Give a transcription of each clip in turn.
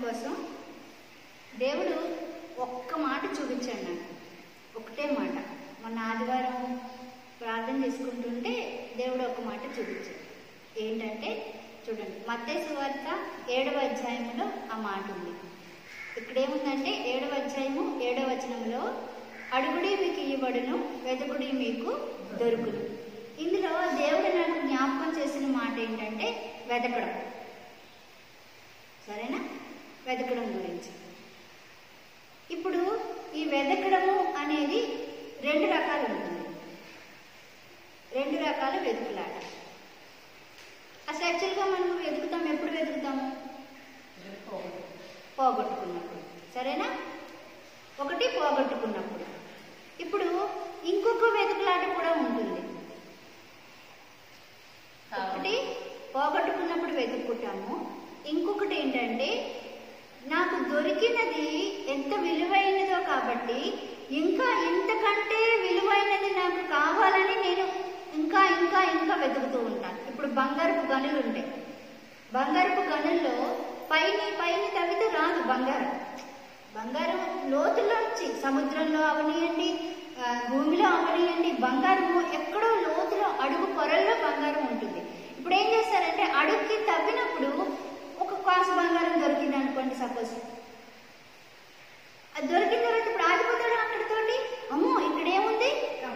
కోసం దేవుడు ఒక్క మాట చూపించాడు నాకు, ఒకటే మాట. మొన్న ఆదివారం ప్రార్థన చేసుకుంటుంటే దేవుడు ఒక మాట చూపించాడు. ఏంటంటే చూడండి, మత్తయి సువార్త 7వ అధ్యాయంలో ఆ మాట ఉంది. ఇక్కడ ఏముందంటే 7వ అధ్యాయము 7వ వచనంలో, అడుగుడి మీకు ఇవ్వబడును, వెతుకుడి మీకు దొరుకును. ఇందులో దేవుడు నాకు జ్ఞాపకం చేసిన మాట ఏంటంటే వెతకడం. సరేనా? వెతకడం గురించి. ఇప్పుడు ఈ వెతకడము అనేది 2 రకాలు ఉంటుంది. 2 రకాల వెతుకులాట. అసలు యాక్చువల్గా మనం వెతుకుతాం, ఎప్పుడు వెతుకుతాము? పోగొట్టుకున్నప్పుడు. సరేనా? ఒకటి పోగొట్టుకున్నప్పుడు. ఇప్పుడు ఇంకొక వెతుకులాట కూడా ఉంటుంది. ఒకటి పోగొట్టుకున్నప్పుడు వెతుక్కుంటాము, ఇంకొకటి ఏంటంటే నాకు దొరికినది ఎంత విలువైనదో కాబట్టి ఇంకా ఇంతకంటే విలువైనది నాకు కావాలని నేను ఇంకా ఇంకా ఇంకా వెతుకుతూ ఉంటాను. ఇప్పుడు బంగారపు గనులు ఉంటాయి. బంగారపు గనుల్లో పైన తవ్వితే రాదు బంగారం. బంగారం లోతులోంచి, సముద్రంలో అవనియండి, భూమిలో అవనియండి, బంగారము ఎక్కడో లోతులో అడుగు పొరల్లో బంగారం ఉంటుంది. ఇప్పుడు ఏం చేస్తారంటే అడుగుకి తవ్వినప్పుడు ఒక కాసు బంగారం దొరికింది అనుకోండి, సపోజ్. అది దొరికిన తర్వాత ఇప్పుడు ఆగిపోతాడు అక్కడితోటి. అమ్మో ఇక్కడ ఏముంది,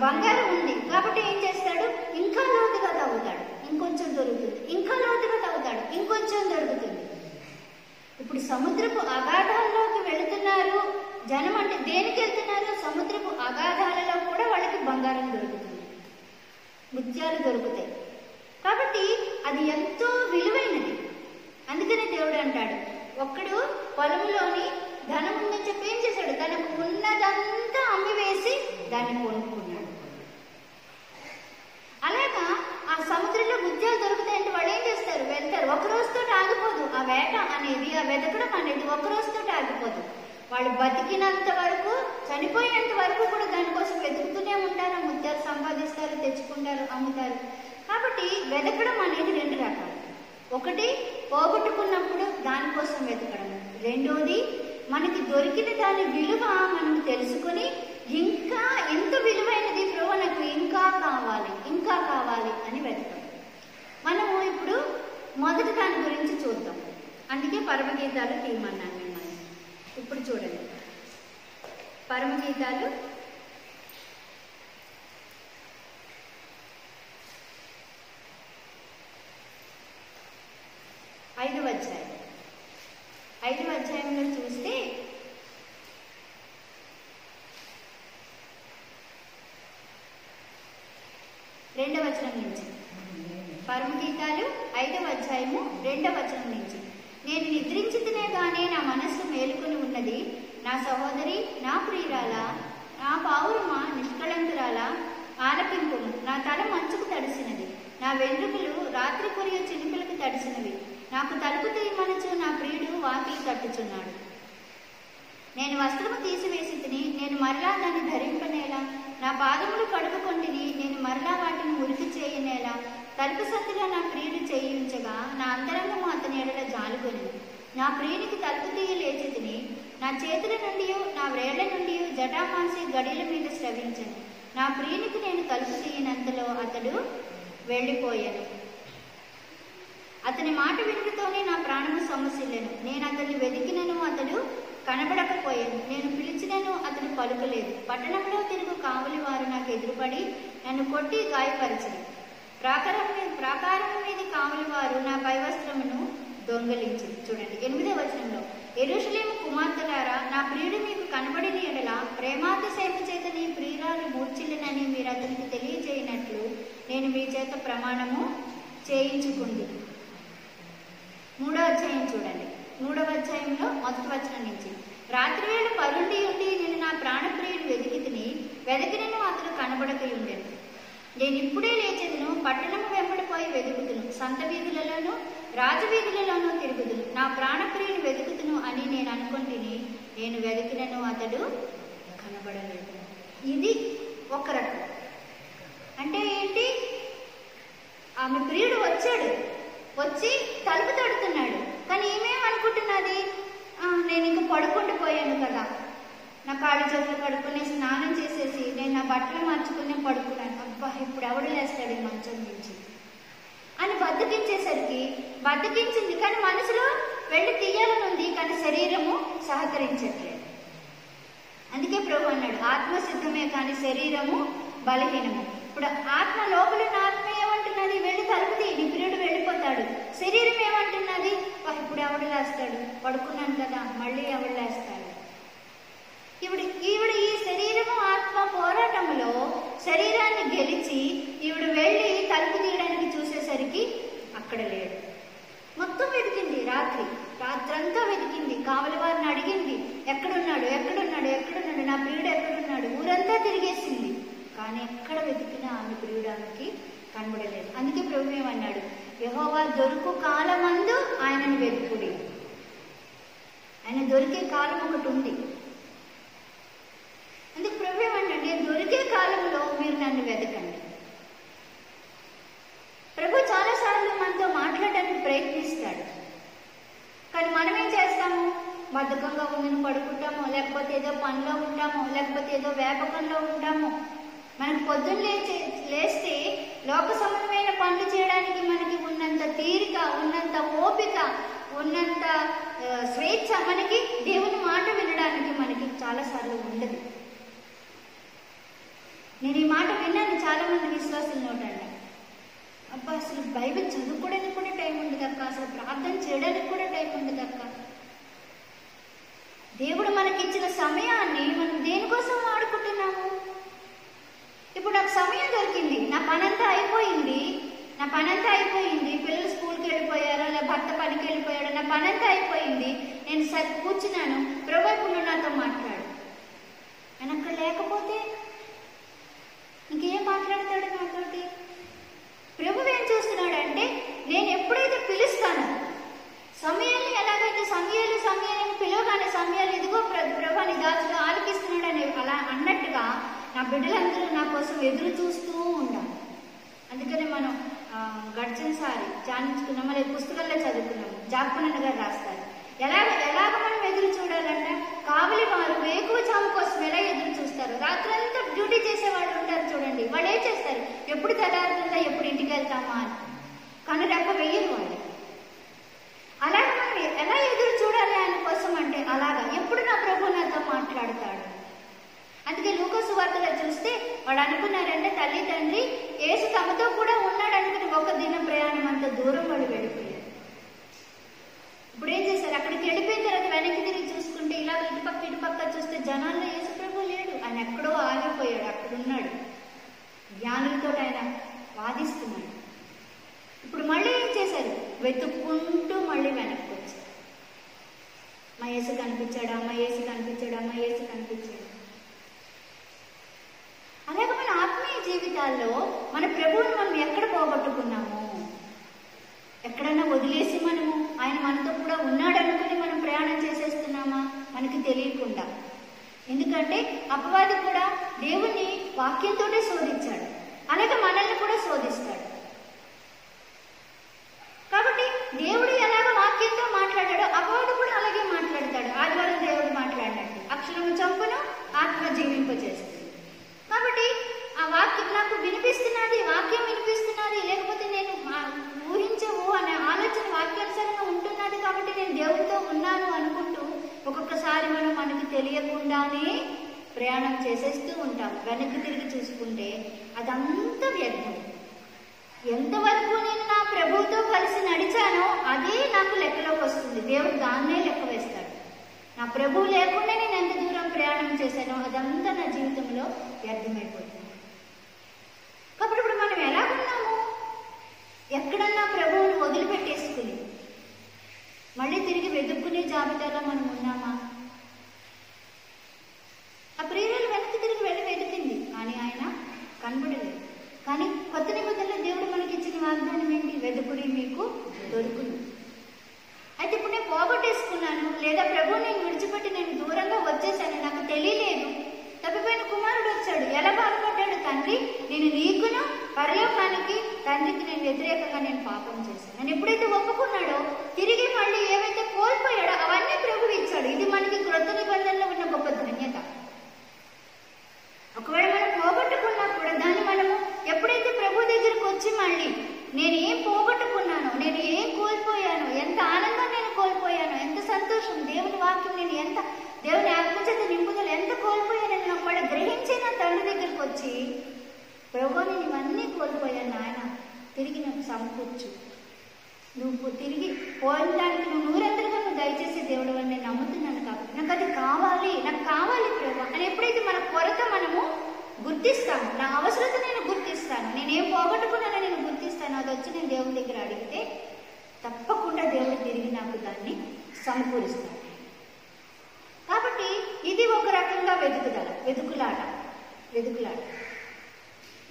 బంగారం ఉంది కాబట్టి ఏం చేస్తాడు, ఇంకా లోతుగా తవ్వుతాడు, ఇంకొంచెం దొరుకుతుంది. ఇంకా లోతుగా తవ్వుతాడు, ఇంకొంచెం దొరుకుతుంది. ఇప్పుడు సముద్రపు అగాధాల్లోకి వెళుతున్నారు జనం. అంటే దేనికి వెళ్తున్నారు? సముద్రపు అగాధాలలో కూడా వాళ్ళకి బంగారం దొరుకుతుంది, ముత్యాలు దొరుకుతాయి. కాబట్టి అది ఎంతో విలువైనది. అందుకనే దేవుడు అంటాడు, ఒక్కడు పొలంలోని ధనం ఉందని చెప్పి ఏం చేశాడు, తనకు ఉన్నదంతా అమ్మివేసి దాన్ని కొనుక్కున్నాడు. అలాగా ఆ సముద్రంలో ముత్యాలు దొరుకుతాయంటే వాళ్ళు ఏం చేస్తారు, వెళ్తారు. ఒక రోజుతో ఆగిపోదు ఆ వేట అనేది, ఆ వెతకడం అనేది ఒక రోజుతో ఆగిపోదు. వాళ్ళు బతికినంత వరకు, చనిపోయేంత వరకు కూడా దానికోసం వెతుకుతూనే ఉంటారు. ఆ ముత్యాలు సంపాదిస్తారు, తెచ్చుకుంటారు, అమ్ముతారు. కాబట్టి వెతకడం అనేది 2 రకాలు. ఒకటి పోగొట్టుకున్నప్పుడు దానికోసం వెతకడం. రెండోది మనకి దొరికిన దాని విలువ మనం తెలుసుకొని ఇంకా ఎంత విలువైనది ప్రభు, నాకు ఇంకా కావాలి, ఇంకా కావాలి అని వెతకడం. మనము ఇప్పుడు మొదటి దాని గురించి చూద్దాం. అందుకే పరమగీతాలు తీయమన్నాను మిమ్మల్ని. ఇప్పుడు చూడండి, పరమగీతాలు 5వ అధ్యాయం. 5వ అధ్యాయంలో చూస్తే రెండవ వచనం నుంచి, పరమగీతాలు 5వ అధ్యాయము 2వ వచనం నుంచి, నేను నిద్రించితేనే గానే నా మనస్సు మేలుకొని ఉన్నది. నా సహోదరి, నా ప్రియురాలా, నా పావురమా, నిష్కళంకురాలా, ఆలపింపుము. నా తల మంచుకు తడిసినది, నా వెంట్రుకలు రాత్రి కురియు చినుకులకు తడిసినవి. నాకు తలుపు తీయమనచు నా ప్రియుడు వాకిలి తట్టుచున్నాడు. నేను వస్త్రము తీసివేసి తిని, నేను మరలా దాన్ని ధరింపనేలా. నా పాదములు కడుపుకొంటిని, నేను మరలా వాటిని మురికి చేయనేలా. తలుపు సందులో నా ప్రియుడు చేయించగా నా అంతరంగము అతని ఎడల జాలుకొని, నా ప్రియునికి తలుపు తీయ లేచి తిని, నా చేతుల నుండి నా వ్రేళ్ల నుండి జటామాంసి గడిల మీద స్రవించను. నా ప్రియునికి నేను తలుపు తీయనంతలో అతడు వెళ్ళిపోయాను. అతని మాట వినుటతోనే నా ప్రాణము సొమ్మసిల్లెను. నేను అతన్ని వెతికినను అతడు కనబడకపోయాను. నేను పిలిచినను అతడు పలుకలేదు. పట్టణంలో తిరుగు కావలి వారు నాకు ఎదురుపడి నన్ను కొట్టి గాయపరచరు. ప్రాకారం మీద కావలి వారు నా పైవస్త్రమును దొంగలించింది. చూడండి 8వ వచనంలో, యెరూషలేము కుమార్తెలారా, నా ప్రియుడు మీకు కనబడిన ఎడల ప్రేమాతిశయము చేత నీ ప్రియురాలు మూర్ఛిల్లినని మీరు అతనికి తెలియజేయనట్లు నేను మీ చేత ప్రమాణము చేయించుకుంది. 3వ అధ్యాయం చూడండి. 3వ అధ్యాయంలో 1వ వచనం నుంచి, రాత్రివేళ పరుండి ఉండి నేను నా ప్రాణప్రియుడు వెతికినను అతడు కనబడక ఉండెను. నేను ఇప్పుడే లేచెదను, పట్టణము వెంబడిపోయి వెతుకుతును, సంత వీధులలోనూ రాజవీధులలోనూ తిరుగుదును, నా ప్రాణప్రియుని వెతుకుతును అని నేను అనుకుంటుని, నేను వెతికినను అతడు కనబడలేదు. ఇది ఒక రకం. అంటే ఏంటి? ఆమె ప్రియుడు వచ్చాడు, వచ్చి తలుపు తడుతున్నాడు, కానీ ఏమేమనుకుంటున్నది? కాళ్ళు చేతులు కడుక్కుని స్నానం చేసేసి నేను నా బట్టలు మార్చుకుని పడుకున్నాను. అబ్బా ఇప్పుడు ఎవడు లేస్తాడు ఈ మంచం నుంచి అని బద్దకించేసరికి బద్దకించింది, కానీ మనసులో వెళ్ళి తీయాలని ఉంది, కానీ శరీరము సహకరించట్లేదు. అందుకే ప్రభు అన్నాడు, ఆత్మ సిద్ధమే కానీ శరీరము బలహీనము. ఇప్పుడు ఆత్మ లోపల ఆత్మ ఏమంటున్నది, వెళ్ళి తలుపుది, నీ ప్రియుడు వెళ్ళిపోతాడు. శరీరం ఏమంటున్నది, ఇప్పుడు ఎవడు లేస్తాడు, పడుకున్నాను కదా, మళ్ళీ ఎవడు లేస్తాడు. ఈవిడ ఈ శరీరము ఆత్మ పోరాటంలో శరీరాన్ని గెలిచి ఈవిడ వెళ్ళి తలుపు తీయడానికి చూసేసరికి అక్కడ లేడు. మొత్తం వెతికింది, రాత్రంతా వెతికింది, కావలి వారిని అడిగింది, ఎక్కడున్నాడు ఎక్కడున్నాడు ఎక్కడున్నాడు, నా ప్రియుడు ఎక్కడున్నాడు, ఊరంతా తిరిగేసింది. కానీ ఎక్కడ వెతికినా ఆమె ప్రియుడు ఆమెకి కనబడలేదు. అందుకే ప్రభు ఏమన్నాడు, యెహోవా దొరుకు కాలమందు ఆయనను వెతుకుడి. ఆయన దొరికే కాలం ఒకటి ఉంది. అందుకు ప్రభు ఏమన్నాడు, నేను దొరికే కాలంలో మీరు నన్ను వెతకండి. ప్రభు చాలాసార్లు మనతో మాట్లాడడానికి ప్రయత్నిస్తాడు, కానీ మనం ఏం చేస్తాము, బద్ధకంగా ఉందని పడుకుంటాము, లేకపోతే ఏదో పనిలో ఉంటాము, లేకపోతే ఏదో వ్యాపకంలో ఉంటాము. మనకు పొద్దున్న లేస్తే లోక సంబంధమైన పనులు చేయడానికి మనకి ఉన్నంత తీరిక, ఉన్నంత ఓపిక, ఉన్నంత స్వేచ్ఛ మనకి దేవుని మాట వినడానికి మనకి చాలాసార్లు ఉండదు. నేను ఈ మాట విన్నాను చాలా మంది విశ్వాసుల నోటంట, అబ్బా అసలు బైబిల్ చదువుకోవడానికి కూడా టైం ఉండదు అక్క, అసలు ప్రార్థన చేయడానికి కూడా టైం ఉండదు అక్క. దేవుడు మనకిచ్చిన సమయాన్ని మనం దేనికోసం వాడుకుంటున్నాము? ఇప్పుడు నాకు సమయం దొరికింది, నా పనంతా అయిపోయింది, పిల్లలు స్కూల్కి వెళ్ళిపోయారో, లేదా భర్త పనికి వెళ్ళిపోయాడో, నా పనంతా అయిపోయింది, నేను కూర్చున్నాను, ప్రభు ఇప్పుడు నాతో మాట్లాడు. నేను అక్కడ లేకపోతే ఇంకేం మాట్లాడతాడు నాతోటి? ప్రభు ఏం చూస్తున్నాడంటే, నేను ఎప్పుడైతే పిలుస్తానో, సమయాన్ని ఎలాగైతే సమయాన్ని పిలవగానే సమయాలు ఇదిగో ప్రభు నీ దాసుడు ఆలకిస్తున్నాడని అలా అన్నట్టుగా నా బిడ్డలందరూ నా కోసం ఎదురు చూస్తూ ఉండాలి. అందుకనే మనం గడిచినసారి ధ్యానించుకున్నాం, లేదా పుస్తకంలో చదువుకున్నాము, జాపనన్న గారు రాస్తారు. ఎలాగ మనం ఎదురు చూడాలంటే, కావలి వారు వేకువ చావు కోసం ఎలా ఎదురు చూస్తారు? రాత్రంతా డ్యూటీ చేసేవాళ్ళు ఉంటారు చూడండి, వాళ్ళు ఏం చేస్తారు, ఎప్పుడు తెల్లారుతుందా, ఎప్పుడు ఇంటికి వెళ్తామా అని కనురెప్ప వెయ్యరు వాళ్ళు. అలాగే మనం ఎలా ఎదురు చూడాలి ఆయన కోసం అంటే, అలాగా ఎప్పుడు నా ప్రభు నాతో మాట్లాడతాడు. అందుకే లూకా సువార్తలో చూస్తే వాడు అనుకున్నారంటే, తల్లి తండ్రి యేసు తమతో కూడా ఉన్నాడు అనుకుని ఒక దిన ప్రయాణం అంత దూరం వాడు వెళ్ళిపోయారు. ఇప్పుడు ఏం చేశారు, అక్కడికి వెళ్ళిపోయిన తర్వాత వెనక్కి తిరిగి చూసుకుంటే ఇలా ఇటుపక్క చూస్తే జనాల్లో యేసు ప్రభు లేడు, ఆయన ఎక్కడో ఆగిపోయాడు, అక్కడున్నాడు, జ్ఞానులతో ఆయన వాదిస్తున్నాడు. ఇప్పుడు మళ్ళీ ఏం చేశారు, వెతుక్కుంటూ మళ్ళీ వెనక్కి వచ్చారు. మా యేసు కనిపించాడు, అమ్మ యేసు కనిపించాడు, అమ్మ యేసు కనిపించాడు. అలాగే మన ఆత్మీయ జీవితాల్లో మన ప్రభువుని మనం ఎక్కడ పోగొట్టుకున్నాము? ఎక్కడన్నా వదిలేసి మనము ఆయన మనతో కూడా ఉన్నాడు అనుకుని మనం ప్రయాణం చేసేస్తున్నామా? మనకి తెలియకుండా. ఎందుకంటే అపవాది కూడా దేవుణ్ణి వాక్యంతోనే శోధించాడు, అలాగే మనల్ని కూడా శోధిస్తాడు. కాబట్టి దేవుడు ఎలాగ వాక్యంతో మాట్లాడాడో అపవాది కూడా అలాగే మాట్లాడతాడు. ఆదివారం దేవుడు మాట్లాడినట్టు అక్షరము చంపును, ఆత్మ జీవింపజేస్తుంది. కాబట్టి ఆ వాక్యం నాకు వినిపిస్తున్నది, వాక్యం వినిపిస్తున్నది, లేకపోతే నేను ఊహించవు అనే ఆలోచన వాక్యానుసారంగా ఉంటున్నది, కాబట్టి నేను దేవుడితో ఉన్నాను అనుకుంటూ ఒక్కొక్కసారి మనకి తెలియకుండానే ప్రయాణం చేసేస్తూ ఉంటాం. వెనక్కి తిరిగి చూసుకుంటే అదంతా వ్యర్థం. ఎంతవరకు నేను నా ప్రభువుతో కలిసి నడిచానో అదే నాకు లెక్కలోకి వస్తుంది. దేవుడు దాన్నే లెక్క వేస్తాడు. నా ప్రభువు లేకుండా నేను ఎంత దూరం ప్రయాణం చేశానో అదంతా నా జీవితంలో వ్యర్థమైపోతుంది. కాబట్టి ఇప్పుడు మనం ఎలా ఉన్నాము? ఎక్కడన్నా ప్రభువుని వదిలిపెట్టేసుకుని మళ్ళీ తిరిగి వెతుక్కునే జాబితాలో మనం ఉన్నామా? ఆ ప్రియురాలు వెనక్కి తిరిగి వెళ్ళి వెతికింది, కానీ ఆయన కనబడలేదు. కానీ కొత్త నిబంధనలో దేవుడు మనకి ఇచ్చిన వాగ్దానం ఏంటి? వెతుకుడి మీకు దొరుకును. అయితే ఇప్పుడు నేను పోగొట్టేసుకున్నాను, లేదా ప్రభు నేను విడిచిపెట్టి నేను దూరంగా వచ్చేసాను, నాకు తెలియలేదు. తప్పిపోయిన కుమారుడు వచ్చాడు, ఎలా బాధపడ్డాడు? తండ్రి నేను నీకును పరలోకానికి తండ్రికి నేను వ్యతిరేకంగా నేను పాపం చేశాను. నేను ఎప్పుడైతే ఒప్పుకున్నాడో తిరిగి మళ్ళీ ఏవైతే కోల్పోయాడో అవన్నీ ప్రభు ఇచ్చాడు. ఇది మనకి క్రొత్త నిబంధనలో ఉన్న గొప్ప ధన్యత. ఎంత దేవుని ఆత్మ చేత నింపుదల ఎంత కోల్పోయానని నాకు వాడు గ్రహించి నా తండ్రి దగ్గరికి వచ్చి, ప్రభు నేను ఇవన్నీ కోల్పోయాను నాయన, తిరిగి నాకు సమకూర్చు, నువ్వు తిరిగి పోయిన దానికి నువ్వు నూరంతలుగా నువ్వు దయచేసి దేవుడు అని నేను నమ్ముతున్నాను కాబట్టి నాకు అది కావాలి, నాకు కావాలి ప్రభు అని ఎప్పుడైతే మన కొరత మనము గుర్తిస్తాను, నా అవసరత నేను గుర్తిస్తాను, నేనేం పోగొట్టుకున్నానో నేను గుర్తిస్తాను, అది వచ్చి నేను దేవుని దగ్గర అడిగితే తప్పకుండా దేవుడు తిరిగి నాకు దాన్ని సమకూరుస్తాడు. కాబట్టి ఇది ఒక రకంగా వెతుకులాట.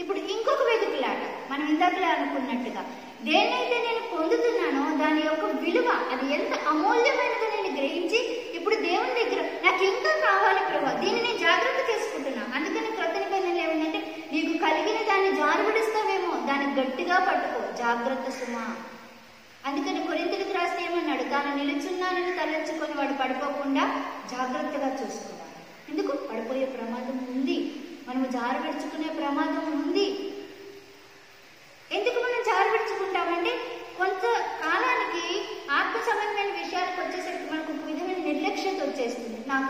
ఇప్పుడు ఇంకొక వెతుకులాట, మనం ఇందాకలే అనుకున్నట్టుగా దేన్నైతే నేను పొందుతున్నానో దాని యొక్క విలువ అది ఎంత అమూల్యమైనదో నేను గ్రహించి ఇప్పుడు దేవుని దగ్గర నాకు ఇంకా కావాలి ప్రభు, దీన్ని నేను జాగ్రత్త చేసుకుంటున్నా. అందుకని క్రొత్త నిబంధనలు ఏమిటంటే నీకు కలిగిన దాన్ని జారుబడిస్తావేమో, దాన్ని గట్టిగా పట్టుకో, జాగ్రత్త సుమా. అందుకని కొరింథీయులకు రాస్తే ఏమన్నాడు, తాను నిలుచున్నానని తలంచుకొని వాడు పడిపోకుండా జాగ్రత్తగా చూసుకోవాలి. ఎందుకు? పడిపోయే ప్రమాదం ఉంది, మనము జారబెడుచుకునే ప్రమాదం ఉంది. ఎందుకు మనం జారబెడుచుకుంటామంటే కొంత కాలానికి ఆత్మ సంబంధమైన విషయాలకు వచ్చేసరికి మనకు ఒక విధమైన నిర్లక్ష్యత వచ్చేస్తుంది. నాకు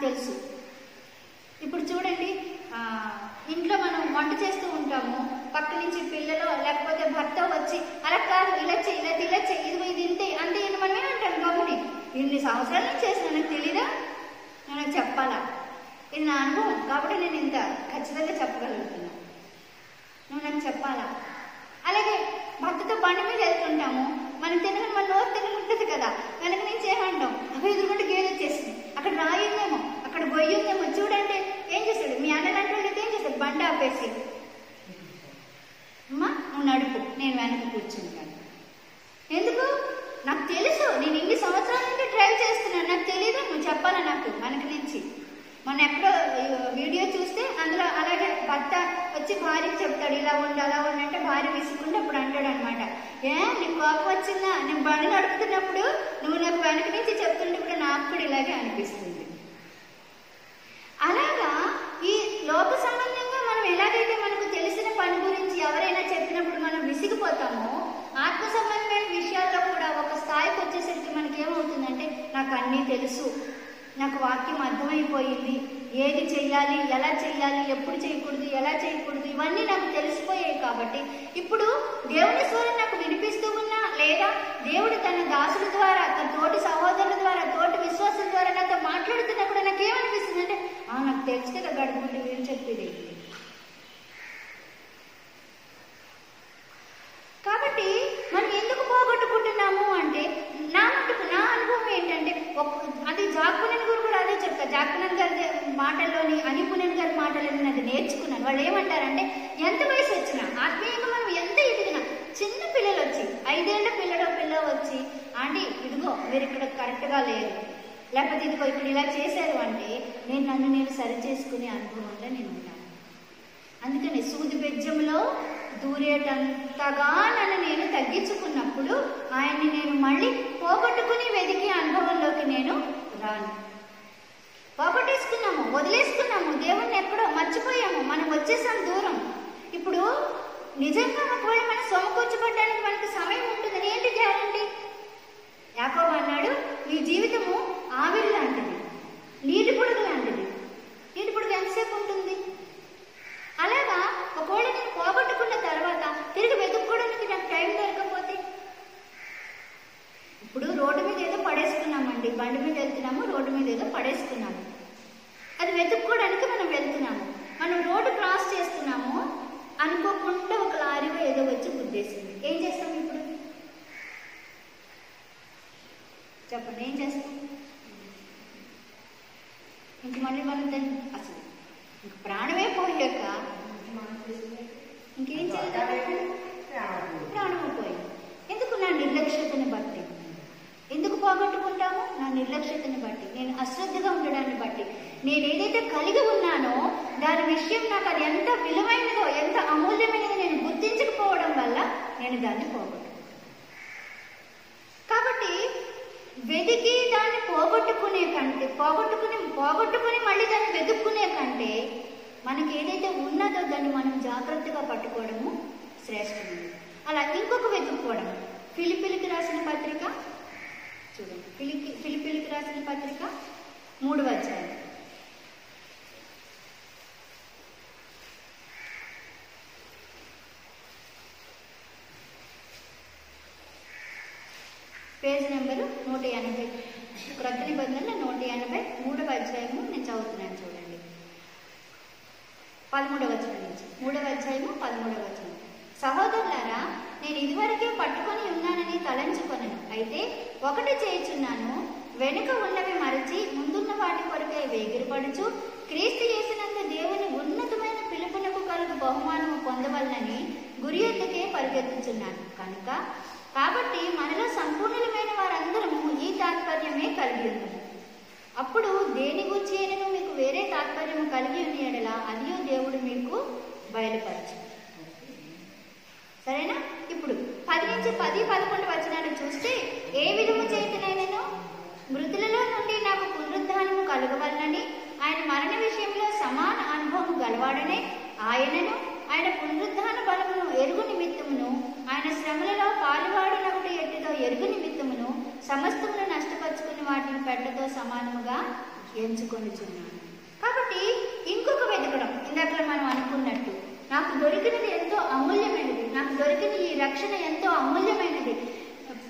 తెలుసు. ఇప్పుడు చూడండి, ఇంట్లో మనం వంట చేస్తూ ఉంటాము, పక్క నుంచి పిల్లలు లేకపోతే భర్త వచ్చి అలా కాదు, ఇలా చెయ్యి, ఇదిగో ఇది ఇంతే అంతే అని మనం ఏమంటాం, గమని ఇన్ని సంవత్సరాల నుంచి చేసిన నాకు తెలీదా, నాకు చెప్పాలా, ఇది నా అనుభవం కాబట్టి నేను ఇంత ఖచ్చితంగా చెప్పగలుగుతున్నా, నువ్వు నాకు చెప్పాలా. అలాగే భర్తతో బండి మీద వెళ్తుంటాము, మనం తినగా మన నోరు తినగా ఉంటుంది కదా, వెనక నుంచి ఏమంటాం, అవి ఎదురుకుంటే గేదె వచ్చేసింది, అక్కడ రాయిందేమో, అక్కడ గొయ్యి ఉందేమో, చూడంటే ఏం చేస్తాడు మీ అన్న లాంటి వాళ్ళకి ఏం చేస్తాడు, బండి ఆపేసి అమ్మా నువ్వు నడుపు, నేను వెనక కూర్చుంటాను. ఎందుకు? నాకు తెలుసు, నేను ఇన్ని సంవత్సరాల నుంచి డ్రైవ్ చేస్తున్నాను, నాకు తెలియదు, నువ్వు చెప్పాలా నాకు వెనక నుంచి. మన ఎక్కడో వీడియో చూస్తే అందులో అలాగే భర్త వచ్చి భార్యకి చెప్తాడు, ఇలా ఉండు అలా ఉండు అంటే భార్య విసుకుంటే అప్పుడు అంటాడు అనమాట, నీకు కోపం వచ్చిందా, నేను బండి నడుపుతున్నప్పుడు నువ్వు నాకు వెనక నుంచి చెప్తుంటే కూడా నాకు కూడా ఇలాగే అనిపిస్తుంది. అలాగా ఈ లోక సంబంధంగా మనం ఎలాగైతే మనకు తెలిసిన పని గురించి ఎవరైనా చెప్పినప్పుడు మనం విసిగిపోతామో, ఆత్మ సంబంధమైన విషయాల్లో కూడా ఒక స్థాయికి వచ్చేసరికి మనకి ఏమవుతుందంటే నాకు అన్నీ తెలుసు, నాకు వాక్యం అర్థమైపోయింది, ఏది చెయ్యాలి, ఎలా చెయ్యాలి, ఎప్పుడు చేయకూడదు, ఎలా చేయకూడదు, ఇవన్నీ నాకు తెలిసిపోయాయి. కాబట్టి ఇప్పుడు దేవుని స్వరం నాకు వినిపిస్తూ ఉన్నా, లేదా దేవుడు తన దాసుల ద్వారా, తన తోటి సహోదరుల ద్వారా, తోటి విశ్వాసుల ద్వారా నాతో మాట్లాడుతున్నా కూడా నాకేమనిపిస్తుంది అంటే నాకు తెలుసు కదా గడుపుంటే ఏం చెప్పేది. కాబట్టి మనం ఎందుకు పోగొట్టుకుంటున్నాము అంటే నా అనుభవం ఏంటంటే అది జాక్పునన్ గారు కూడా అదే చెప్తారు. జాక్పునన్ గారి మాటల్లోని అనిపునన్ గారి మాటల్లోని అది నేర్చుకున్నాను. వాళ్ళు ఏమంటారంటే ఎంత వయసు వచ్చినా ఆత్మీయంగా మనం ఎంత ఎదిగినా చిన్న పిల్లలు వచ్చి 5 ఏళ్ల పిల్ల వచ్చి ఆంటీ ఇదిగో మీరు ఇక్కడ కరెక్ట్గా లేరు, లేకపోతే ఇదిగో ఇప్పుడు ఇలా చేశారు అంటే నన్ను నేను సరి చేసుకునే అనుభవంలో నేను ఉంటాను. అందుకని సూది బెజ్జంలో దూరేటంతగా నన్ను నేను తగ్గించుకున్నప్పుడు ఆయన్ని నేను మళ్ళీ పోగొట్టుకుని వెతికే అనుభవంలోకి నేను రాను. పోగొట్టేసుకున్నాము, వదిలేసుకున్నాము, దేవుణ్ణి ఎక్కడో మర్చిపోయాము, మనం వచ్చేసాం దూరం. ఇప్పుడు నిజంగా ఒకవేళ మనం సమకూర్చబడ్డానికి మనకు సమయం ఉంటుందని ఏంటి గ్యారంటీ? యాకోబు అన్నాడు, నీ జీవితము ఆవిరి లాంటిది, నీటి పొడుగు లాంటిది. నీటి పొడుగు ఎంతసేపు ఉంటుంది? అలాగా ఒకవేళ నేను పోగొట్టుకున్న తర్వాత తిరిగి వెతుక్కోవడానికి నాకు టైం దొరకకపోతే, ఇప్పుడు రోడ్డు మీద ఏదో పడేసుకున్నామండి, బండి మీద వెళ్తున్నాము, రోడ్డు మీద ఏదో పడేసుకున్నాము, అది వెతుక్కోవడానికి మనం వెళ్తున్నాము. మనం రోడ్డు క్రాస్ చేస్తున్నాము, అనుకోకుండా ఒక లారీలో ఏదో వచ్చి గుద్దేసింది. ఏం చేస్తాం ఇప్పుడు? చెప్పండి, ఏం చేస్తాం? ఇంక మళ్ళీ మనం దాన్ని అసలు ఇంక ప్రాణమే పోయాక ఇంకేం చేయాలి? ప్రాణమే పోయింది. ఎందుకు? నా నిర్లక్ష్యతని బట్టి. ఎందుకు పోగొట్టుకుంటాము? నా నిర్లక్ష్యతని బట్టి, నేను అశ్రద్ధగా ఉండడాన్ని బట్టి, నేను ఏదైతే కలిగి ఉన్నానో దాని విషయం నాకు అది ఎంత విలువైనదో, ఎంత అమూల్యమైనదో నేను గుర్తించకపోవడం వల్ల నేను దాన్ని పోగొట్టుకుంటాను. కాబట్టి వెతికి దాన్ని పోగొట్టుకునే కంటే, పోగొట్టుకుని మళ్ళీ దాన్ని వెతుక్కునే కంటే మనకి ఏదైతే ఉన్నదో దాన్ని మనం జాగ్రత్తగా పట్టుకోవడము శ్రేష్టమైనది. అలా ఇంకొక వెతుక్కోవడం, ఫిలిప్పీలకు రాసిన పత్రిక చూడండి, ఫిలిప్పీయులకు రాసిన పత్రిక 3వ అధ్యాయం. పేజ్ నెంబరు 180, క్రొత్త నిబంధనల 180, 3వ అధ్యాయము నేను చదువుతున్నాను చూడండి. 13వ వచనం నుంచి, 3వ అధ్యాయము 13వ వచనం. సహోదరులారా, నేను ఇదివరకే పట్టుకొని ఉన్నానని తలంచుకొనను. అయితే ఒకటి చేయుచున్నాను, వెనుక ఉన్నవి మరచి ముందున్న వాటి కొరకే వేగిరపడుచు క్రీస్తు యేసునందు దేవుని ఉన్నతమైన పిలుపునకు కలుగు బహుమానము పొందవలనని గురి యొద్దకే పరిగెత్తుచున్నాను. కాబట్టి మనలో సంపూర్ణమైన వారందరము ఈ తాత్పర్యమే కలిగి ఉన్నాము. అప్పుడు దేని గురించి అయినను మీకు వేరే తాత్పర్యము కలిగి ఉన్న యెడల అదియో దేవుడు మీకు బయలుపరచు. సరేనా? ఇప్పుడు 10 నుంచి 11 వచనాలు చూస్తే, ఏ విధము చేతనైనను మృతులలో నుండి నాకు పునరుద్ధానము కలుగవలనని ఆయన మరణ విషయంలో సమాన అనుభవం గలవాడనే ఆయనను ఆయన పునరుద్ధాన బలమును ఎరుగు నిమిత్తమును ఆయన శ్రమలలో పాలువాడునొకటి ఎట్టిదో ఎరుగు నిమిత్తమును సమస్తమును నష్టపరుచుకుని వాటిని పెట్టతో సమానముగా ఎంచుకొనిచున్నాను. కాబట్టి ఇంకొక వెతకడం, ఇందాక మనం అనుకున్నట్టు, నాకు దొరికినది ఎంతో అమూల్యమైనది, నాకు దొరికిన ఈ రక్షణ ఎంతో అమూల్యమైనది,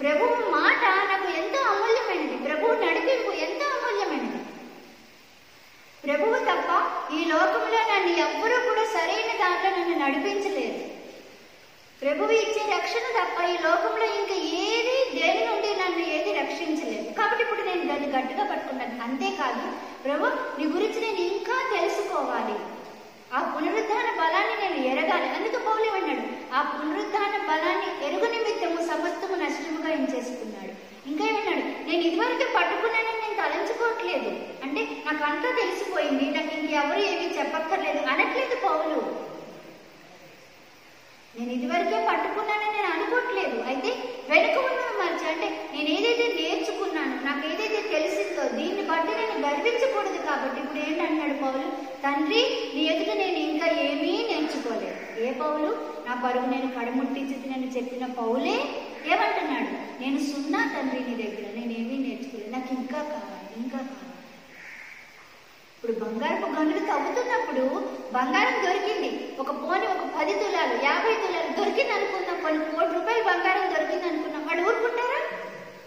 ప్రభువు మాట నాకు ఎంతో అమూల్యమైనది, ప్రభువు నడిపింపు ఎంతో అమూల్యమైనది. ప్రభువు తప్ప ఈ లోకంలో నన్ను ఎవ్వరూ కూడా సరైన దాంట్లో నన్ను నడిపించలేదు. ప్రభువు ఇచ్చే రక్షణ తప్ప ఈ లోకంలో ఇంకా ఏది దేని నుండి నన్ను ఏది రక్షించలేదు. కాబట్టి ఇప్పుడు నేను దాన్ని గట్టిగా పట్టుకున్నాను. అంతేకాదు, ప్రభు నీ గురించి నేను ఇంకా తెలుసుకోవాలి, ఆ పునరుద్ధాన బలాన్ని నేను ఎరగాలి. అందుకు పౌలు అన్నాడు, ఆ పునరుద్ధాన బలాన్ని ఎరుగు నిమిత్తము సమస్తము నష్టముగా చేసుకున్నాడు. ఇంకా ఏమన్నాడు, నేను ఇదివరకు పట్టుకున్నానని నేను తలంచుకోవట్లేదు, అంటే నాకు అంతా తెలిసిపోయింది, నాకు ఇంకెవరు ఏమీ చెప్పక్కర్లేదు అనట్లేదు పౌలు. నేను ఇదివరకే పట్టుకున్నానని నేను అనుకోవట్లేదు. అయితే వెనుక ఉన్నవి మర్చి, అంటే నేను ఏదైతే నేర్చుకున్నాను, నాకు ఏదైతే తెలిసిందో దీన్ని బట్టి నేను గర్వించకూడదు. కాబట్టి ఇప్పుడు ఏంటన్నాడు పౌలు, తండ్రి నీ ఎదుట నేను ఇంకా ఏమీ నేర్చుకోలేదు. ఏ పౌలు? నా పరుగు నేను కడముట్టించి నేను చెప్పిన పౌలే ఏమంటున్నాడు, నేను సున్నా తండ్రి నీ దగ్గర, నేనేమీ నేర్చుకోలేదు, నాకు ఇంకా కావాలి, ఇంకా కావాలి. ఇప్పుడు బంగారపు గనులు తవ్వుతున్నప్పుడు బంగారం దొరికింది, ఒక 10 తులాలు 50 తులాలు దొరికింది అనుకుందాం, కొన్ని ₹1,00,00,000 బంగారం దొరికింది అనుకున్నాం. వాడు ఊరుకుంటారా?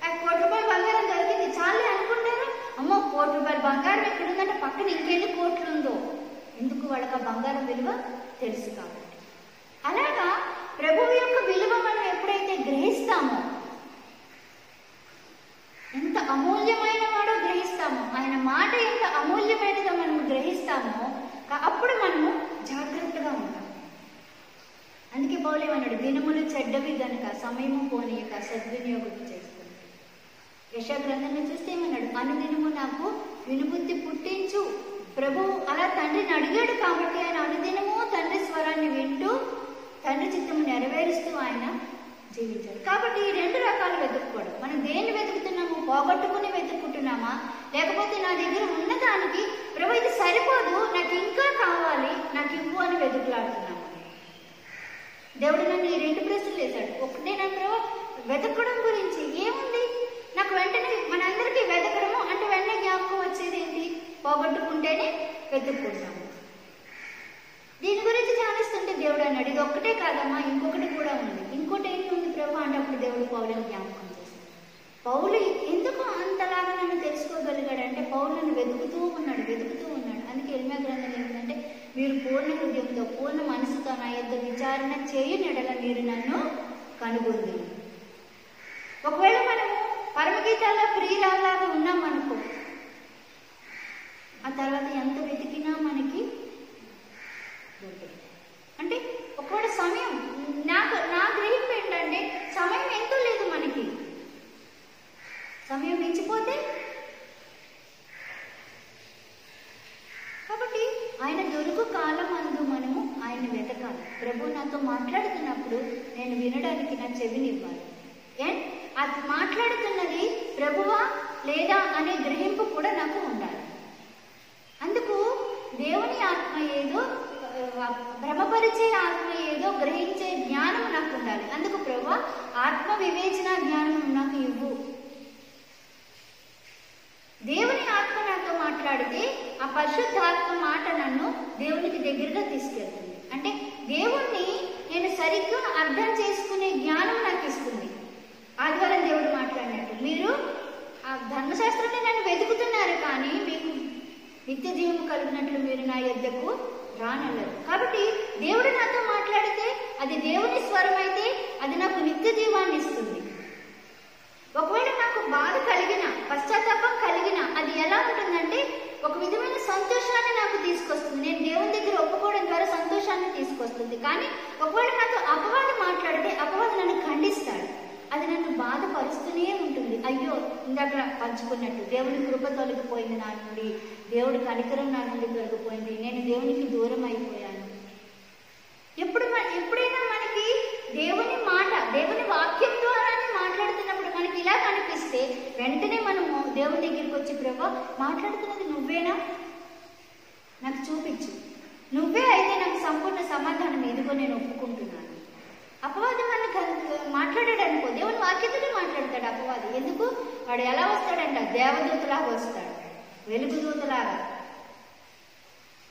ఆ ₹1,00,00,000 బంగారం దొరికింది చాలే అనుకుంటారా? అమ్మో ₹1,00,00,000 బంగారం ఎక్కడుందంటే పక్కన ఇంకెన్ని కోట్లు ఉందో. ఎందుకు? వాళ్ళకి ఆ బంగారం విలువ తెలుసు కాబట్టి. అలాగా ప్రభువు యొక్క విలువ మనం ఎప్పుడైతే గ్రహిస్తామో, ఎంత అమూల్యమైన వాడో గ్రహిస్తామో, ఆయన మాట ఎంత అమూల్యమైనదో మనము గ్రహిస్తామో, అప్పుడు మనము జాగ్రత్తగా ఉంటాం. అందుకే పౌలు ఏమన్నాడు, దినములు చెడ్డవి గనుక సమయము పోనీయక సద్వినియోగం చేసుకుంటాడు. యెషయా గ్రంథంలో చూస్తే ఏమన్నాడు, అనుదినము నాకు వినుబుద్ధి పుట్టించు. ప్రభువు అలా తండ్రిని అడిగాడు కాబట్టి ఆయన అనుదినము తండ్రి స్వరాన్ని వింటూ తండ్రి చిత్తము నెరవేరుస్తూ ఆయన జీవించాడు. కాబట్టి ఈ 2 రకాలు వెతుక్కోవడం. మనం దేన్ని వెతుకుతున్నాము? పోగొట్టుకుని వెతుక్కుంటున్నామా, లేకపోతే నా దగ్గర ఉన్నదానికి ప్రభు ఇది సరిపోదు, నాకు ఇంకా కావాలి, నాకు ఇవ్వు అని వెతుకులాడుతున్నాము. దేవుడు నన్ను ఈ 2 ప్రశ్నలు వేశాడు. ఒకటే నా ప్రభు వెతకడం గురించి ఏముంది, నాకు వెంటనే మనందరికీ వెతకడము అంటే వెంటనే జ్ఞాపకం వచ్చేది ఏంటి? పోగొట్టుకుంటేనే వెతుక్కుంటాము. దీని గురించి ధ్యానిస్తుంటే దేవుడు అన్నాడు, ఇది ఒక్కటే కాదమ్మా, ఇంకొకటి కూడా ఉంది. ఇంకోటి ఏంటి ఉంది ప్రభు అంటే అప్పుడు దేవుడు పౌలుని జ్ఞాపకం చేశాడు. పౌలు ఎందుకు అంతలాగా నన్ను తెలుసుకోగలిగాడు అంటే పౌలుని వెతుకుతూ ఉన్నాడు. అందుకే ఇర్మీయా గ్రంథం ఏంటంటే, మీరు పూర్ణ హృదయంతో పూర్ణ మనసుతో నా యొద్ద విచారణ చేయనెడల మీరు నన్ను కనుగొంది. ఒకవేళ మనము పరమగీతాల్లో ప్రియురాల్లాగా ఉన్నాం అనుకో, ఆ తర్వాత ఎంత వెతికినా మనకి అంటే ఒకవేళ సమయం నా గ్రహింపు ఏంటంటే సమయం ఎంతో లేదు మనకి. సమయం మించిపోతే కాబట్టి ఆయన దొరుకు కాలం అందు మనము ఆయన వెతకాలి. ప్రభు నాతో మాట్లాడుతున్నప్పుడు నేను వినడానికి నా చెవినివ్వాలి. అండ్ అది మాట్లాడుతున్నది ప్రభువా లేదా అనే గ్రహింపు కూడా నాకు ఉండాలి. అందుకు దేవుని ఆత్మ ఏదో, భ్రమపరిచే ఆత్మ ఏదో గ్రహించే జ్ఞానం నాకు ఉండాలి. అందుకు ప్రభువా ఆత్మ వివేచన జ్ఞానం నాకు ఇవ్వు. పరిశుద్ధాత్మ మాట నన్ను దేవునికి దగ్గరగా తీసుకెళ్తుంది. అంటే దేవుణ్ణి నేను సరిగ్గా అర్థం చేసుకునే జ్ఞానం నాకు ఇస్తుంది. ఆదివారం దేవుడు మాట్లాడినట్టు, మీరు ఆ ధర్మశాస్త్రాన్ని నన్ను వెతుకుతున్నారు కానీ మీకు నిత్య జీవము కలిగినట్లు మీరు నా యొద్దకు రానన్నారు. కాబట్టి దేవుడు నాతో మాట్లాడితే అది దేవుని స్వరం అయితే అది నాకు నిత్య జీవాన్ని ఇస్తుంది. ఒకవేళ నాకు బాధ కలిగిన, పశ్చాత్తాపం కలిగిన, అది ఎలా ఉంటుందంటే ఒక విధమైన సంతోషాన్ని నాకు తీసుకొస్తుంది. నేను దేవుని దగ్గర ఒప్పుకోవడం ద్వారా సంతోషాన్ని తీసుకొస్తుంది. కానీ ఒకవేళ నాతో అపవాది మాట్లాడితే అపవాది నన్ను ఖండిస్తాడు. అది నన్ను బాధపరుస్తూనే ఉంటుంది. అయ్యో, ఇందాక పంచుకున్నట్టు దేవుని కృప తొలగిపోయింది నా నుండి, దేవుడి కనికరం నా నుండి తొలగిపోయింది, నేను దేవునికి దూరం అయిపోయాను. ఎప్పుడైనా మనకి దేవుని మాట, దేవుని వాక్యం ద్వారానే మాట్లాడుతున్నప్పుడు మనకి ఇలా కనిపిస్తే వెంటనే మనము దేవుని దగ్గరికి వచ్చి, ప్రభువా మాట్లాడుతున్నది నువ్వేనా, నాకు చూపించు, నువ్వే అయితే నాకు సంపూర్ణ సమాధానం ఇదిగో నేను ఒప్పుకుంటున్నాను. అపవాది మనకు మాట్లాడాడు అనుకో, దేవుని వాక్యతోనే మాట్లాడతాడు అపవాది. ఎందుకు? వాడు ఎలా వస్తాడంట, దేవదూతలాగా వస్తాడు, వెలుగుదూతలాగా.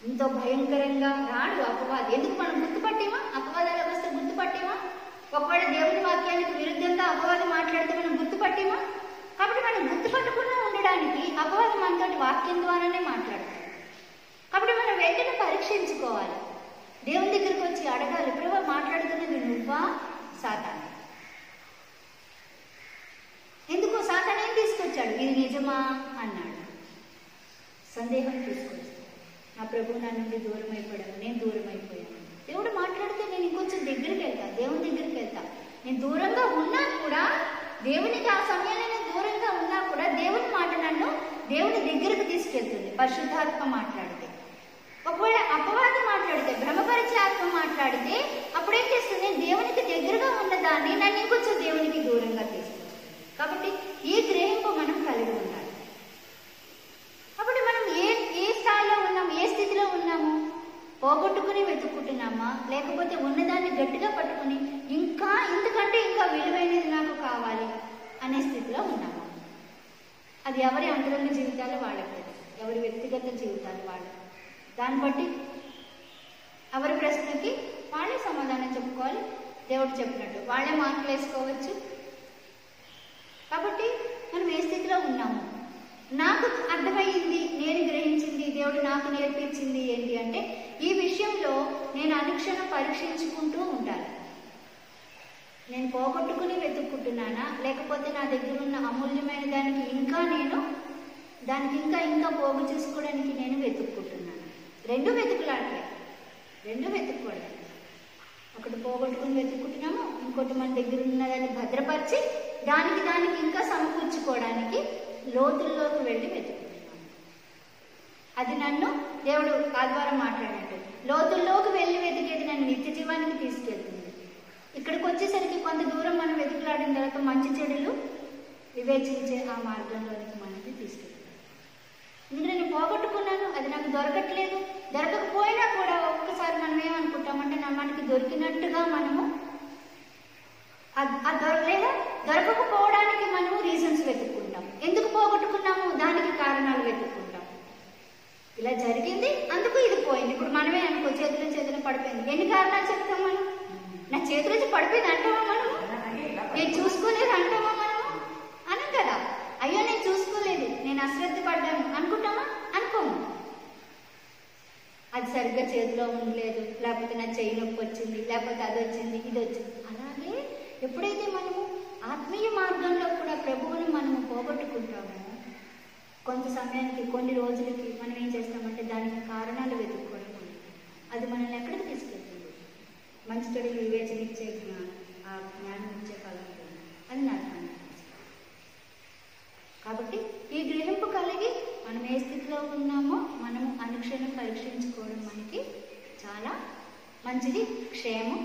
ఎంతో భయంకరంగా రాడు అపవాది. ఎందుకు? మనం గుర్తుపట్టేమా? అపవాది ఎలా వస్తే గుర్తుపట్టేమా? ఒకవేళ దేవుని వాక్యానికి విరుద్ధంగా అపవాది మాట్లాడితే మనం గుర్తుపట్టేమా? కాబట్టి మనం గుర్తుపట్టకుండా ఉండడానికి అపవాది మనతోటి వాక్యం ద్వారానే మాట్లాడతాడు. కాబట్టి మనం వెంటనే పరీక్షించుకోవాలి. దేవుని దగ్గరికి వచ్చి అడగాలి, ప్రభువా మాట్లాడుతున్నది నువ్వా సాతాను? ఎందుకు? సాతాను ఏం తీసుకొచ్చాడు? ఇది నిజమా అన్నాడు. సందేహం తీసుకొచ్చాడు. నా ప్రభువు నా నుండి దూరం అయిపోయాడు, నేను దూరం అయిపోయాను. దేవుడు మాట్లాడితే నేను ఇంకొంచెం దగ్గరికి వెళ్తా, దేవుని దగ్గరికి వెళ్తా. నేను దూరంగా ఉన్నా కూడా, దేవునికి ఆ సమయంలో నేను దూరంగా ఉన్నా కూడా దేవుని మాట నన్ను దేవుని దగ్గరకు తీసుకెళ్తుంది పరిశుద్ధాత్మ మాట్లాడితే. ఒకవేళ అపవాది మాట్లాడితే, భ్రమపరిచే ఆత్మ మాట్లాడితే అప్పుడేం చేస్తుంది? నేను దేవునికి దగ్గరగా ఉన్నదాన్ని నన్ను ఇంకొంచెం దేవునికి దూరంగా తీసుకుంది. కాబట్టి ఈ గ్రహింపు మనం కలిగి ఉండాలి. కాబట్టి మనం ఏ స్థాయిలో ఉన్నాము, ఏ స్థితిలో ఉన్నాము? పోగొట్టుకుని వెతుక్కుంటున్నామా, లేకపోతే ఉన్నదాన్ని గట్టిగా పట్టుకుని ఇంకా ఇంతకంటే ఇంకా విలువైనది నాకు కావాలి అనే స్థితిలో ఉన్నామా? అది ఎవరి అంతరంగ జీవితాలు వాళ్ళకి, ఎవరి వ్యక్తిగత జీవితాలు వాళ్ళకి. దాన్ని బట్టి ఎవరి ప్రశ్నకి వాళ్ళే సమాధానం చెప్పుకోవాలి. దేవుడు చెప్పినట్టు వాళ్ళే మార్కులు వేసుకోవచ్చు. కాబట్టి మనం ఏ స్థితిలో ఉన్నాము? నాకు అర్థమయ్యింది, నేను గ్రహించింది, దేవుడు నాకు నేర్పించింది ఏంటి అంటే, ఈ విషయంలో నేను అనుక్షణం పరీక్షించుకుంటూ ఉంటాను. నేను పోగొట్టుకుని వెతుక్కుంటున్నానా, లేకపోతే నా దగ్గర ఉన్న అమూల్యమైన దానికి ఇంకా ఇంకా పోగు చేసుకోవడానికి నేను వెతుక్కుంటున్నాను. రెండు వెతుకులాంటి, రెండు వెతుక్కోవడం. ఒకటి పోగొట్టుకుని వెతుక్కుంటున్నాము, ఇంకోటి మన దగ్గర ఉన్నదాన్ని భద్రపరిచి దానికి ఇంకా సమకూర్చుకోవడానికి లోతుల్లోకి వెళ్ళి వెతుక్కుంటున్నాము. అది నన్ను దేవుడు ఆదివారం మాట్లాడినట్టు లోతుల్లోకి వెళ్ళి వెతికేది నన్ను నిత్య జీవానికి తీసుకెళ్తుంది. ఇక్కడికి వచ్చేసరికి కొంత దూరం మనం వెతుకులాడిన తర్వాత మంచి చెడులు వివేచించే ఆ మార్గంలోనికి మనకి తీసుకెళ్తుంది. ఎందుకంటే నేను పోగొట్టుకున్నాను, అది నాకు దొరకట్లేదు. దొరకకపోయినా కూడా ఒక్కసారి మనం ఏమనుకుంటామంటే మనకి దొరికినట్టుగా మనము లేదా దొరకకపోవడానికి మనము రీజన్స్ వెతుక్కుంటాం. ఎందుకు పోగొట్టుకున్నాము దానికి కారణాలు వెతుక్కుంటాం. ఇలా జరిగింది అందుకు ఇది పోయింది. ఇప్పుడు మనమే అనుకో చేతులు పడిపోయింది, ఎన్ని కారణాలు చెప్తాం మనం? నా చేతుల నుంచి పడిపోయింది అంటామా మనము? నేను చూసుకోలేదు అంటామా మనము? అనం కదా. అయ్యో నేను చూసుకోలేదు, నేను అశ్రద్ధ పడ్డాను అనుకుంటామా? అనుకోము. అది సరిగ్గా చేతిలో ఉండలేదు, లేకపోతే నా చెయ్యి నొప్పి వచ్చింది, లేకపోతే అది వచ్చింది, ఇది వచ్చింది. అలాగే ఎప్పుడైతే మనము ఆత్మీయ మార్గంలో కూడా ప్రభువుని మనము పోగొట్టుకుంటామో కొంత సమయానికి, కొన్ని రోజులకి మనం ఏం చేస్తామంటే దానికి కారణాలు వెతుక్కోవడం. అది మనల్ని ఎక్కడికి తీసుకెళ్తుంది? మంచి చెడు వివేచన ఇచ్చే ఆ జ్ఞానం ఇచ్చే ఫలం అది నాకు కాబట్టి ఈ గ్రహింపు కలిగి మనం ఏ స్థితిలో ఉన్నామో మనము అనుక్షణం పరీక్షించుకోవడం మనకి చాలా మంచిది, క్షేమం.